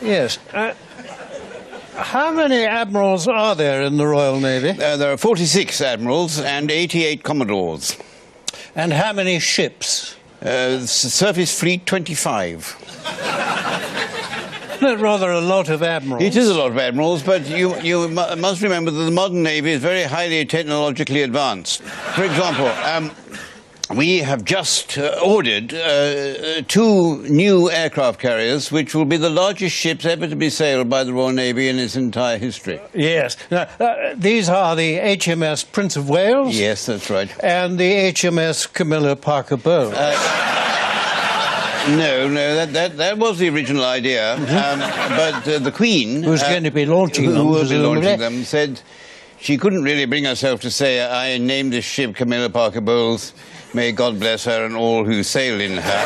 Yes. How many admirals are there in the Royal Navy? There are 46 admirals and 88 commodores. And how many ships? Surface fleet, 25. That's rather a lot of admirals. It is a lot of admirals, but you must remember that the modern Navy is very highly technologically advanced. For example, we have just ordered 2 new aircraft carriers, which will be the largest ships ever to be sailed by the Royal Navy in its entire history. Yes. Now, these are the HMS Prince of Wales? Yes, that's right. And the HMS Camilla Parker Bowles? No, that was the original idea. But the Queen... Who's going to be launching them, who will be launching them, said she couldn't really bring herself to say, I named this ship Camilla Parker Bowles. May God bless her and all who sail in her.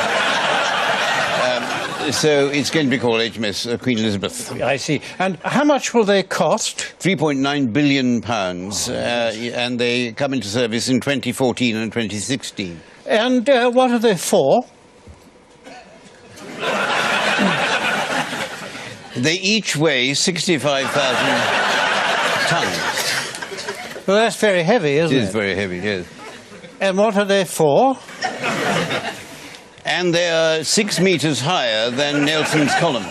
So it's going to be called HMS Queen Elizabeth. I see. And how much will they cost? £3.9 billion, and they come into service in 2014 and 2016. And what are they for? They each weigh 65,000 tons. Well, that's very heavy, isn't it? It is very heavy, yes. And what are they for? And they are 6 metres higher than Nelson's Column.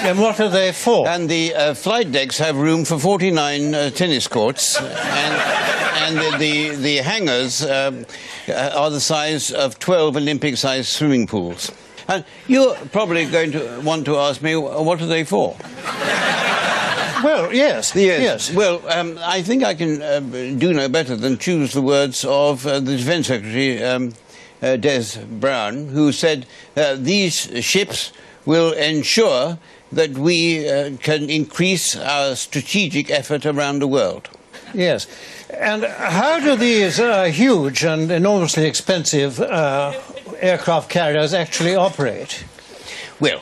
And what are they for? And the flight decks have room for 49 tennis courts, and the hangars are the size of 12 Olympic-sized swimming pools. And you're probably going to want to ask me, what are they for? Well, yes. Well, I think I can do no better than choose the words of the Defence Secretary, Des Brown, who said these ships will ensure that we can increase our strategic effort around the world. Yes. And how do these huge and enormously expensive aircraft carriers actually operate? Well,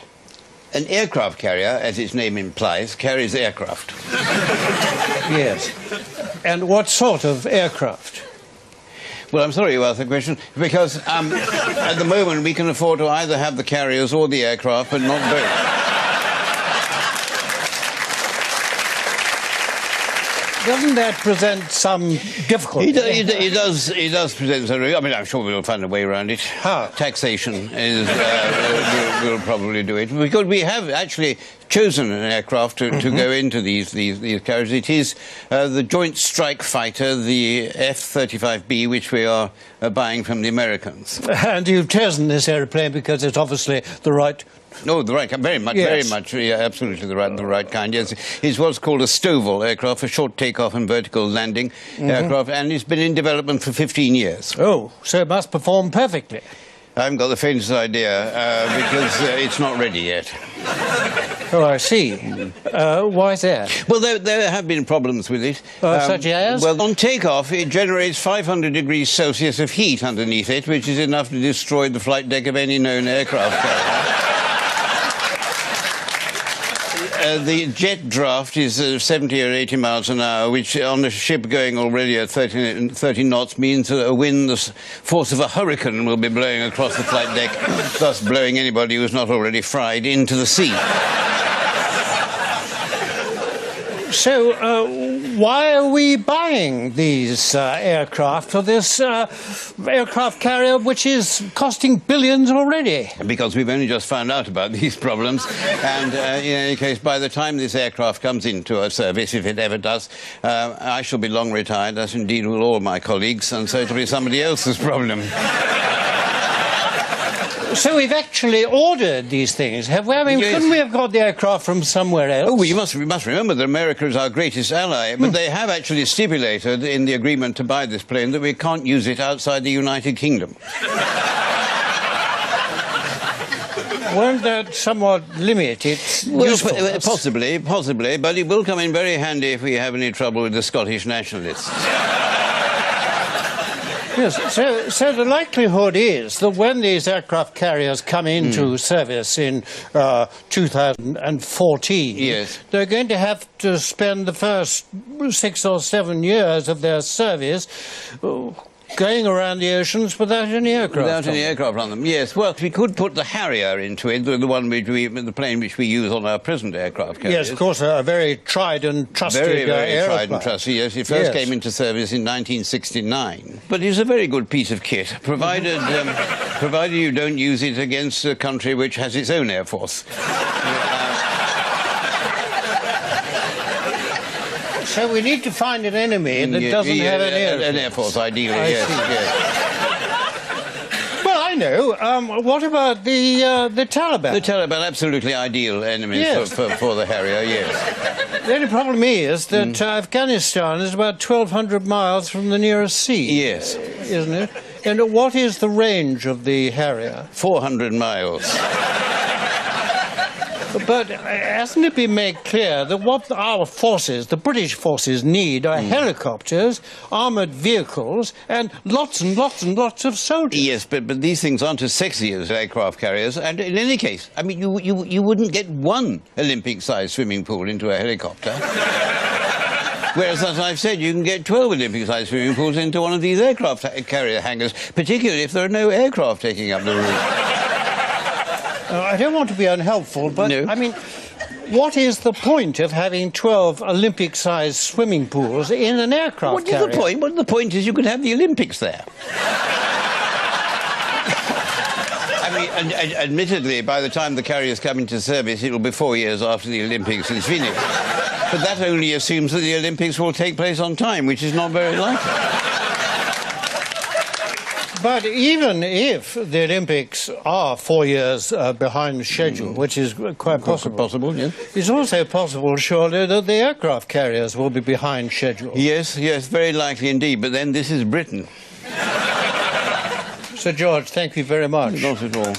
an aircraft carrier, as its name implies, carries aircraft. Yes. And what sort of aircraft? Well, I'm sorry you asked the question, because at the moment we can afford to either have the carriers or the aircraft, but not both. Doesn't that present some difficulty? It does present some. I mean, I'm sure we'll find a way around it. How? Taxation is will probably do it, because we have actually chosen an aircraft to go into these carriers. It is the Joint Strike Fighter, the F-35 B, which we are buying from the Americans. And you've chosen this aeroplane because it's obviously the right. No, the right kind, very much, yeah, absolutely the right kind. Yes, it's what's called a STOVL aircraft, a short takeoff and vertical landing aircraft, and it's been in development for 15 years. Oh, so it must perform perfectly. I haven't got the faintest idea because it's not ready yet. Oh, I see. Why is that? Well, there have been problems with it. Such as? Well, on takeoff, it generates 500 degrees Celsius of heat underneath it, which is enough to destroy the flight deck of any known aircraft carrier. The jet draft is 70 or 80 miles an hour, which on a ship going already at 30 knots means that a wind the force of a hurricane will be blowing across the flight deck, thus blowing anybody who's not already fried into the sea. So, why are we buying these aircraft for this aircraft carrier which is costing billions already? Because we've only just found out about these problems, and in any case, by the time this aircraft comes into our service, if it ever does, I shall be long retired, as indeed will all my colleagues, and so it'll be somebody else's problem. So we've actually ordered these things, have we? I mean, couldn't we have got the aircraft from somewhere else? Oh, we must remember that America is our greatest ally, but they have actually stipulated in the agreement to buy this plane that we can't use it outside the United Kingdom. Won't that somewhat limit its usefulness? Possibly, but it will come in very handy if we have any trouble with the Scottish nationalists. Yes, so the likelihood is that when these aircraft carriers come into service in 2014, yes, they're going to have to spend the first 6 or 7 years of their service going around the oceans without any aircraft. Without any aircraft on them, yes. Well, we could put the Harrier into it, the plane which we use on our present aircraft carriers. Yes, of course, a very tried and trusted Very, very aeroplane. tried and trusted, yes. It first came into service in 1969. But it's a very good piece of kit, provided, provided you don't use it against a country which has its own air force. So we need to find an enemy that doesn't have an air force. An air force, ideally, I yes. see. Yes. Well, I know. What about the Taliban? The Taliban, absolutely ideal enemies Yes. for the Harrier, yes. The only problem is that Afghanistan is about 1,200 miles from the nearest sea. Yes. Isn't it? And what is the range of the Harrier? 400 miles. But hasn't it been made clear that what our forces, the British forces, need are helicopters, armoured vehicles, and lots and lots and lots of soldiers? Yes, but these things aren't as sexy as aircraft carriers. And in any case, I mean, you wouldn't get one Olympic-sized swimming pool into a helicopter. Whereas, as I've said, you can get 12 Olympic-sized swimming pools into one of these aircraft carrier hangars, particularly if there are no aircraft taking up the route. I don't want to be unhelpful, but, No. I mean, what is the point of having 12 Olympic-sized swimming pools in an aircraft What is carrier? the point? Well, the point is you could have the Olympics there. I mean, admittedly, by the time the carriers come into service, it will be 4 years after the Olympics is finished. But that only assumes that the Olympics will take place on time, which is not very likely. But even if the Olympics are 4 years behind schedule, which is quite possible, Yes. it's also possible, surely, that the aircraft carriers will be behind schedule. Yes, yes, very likely indeed. But then this is Britain. Sir George, thank you very much. Not at all.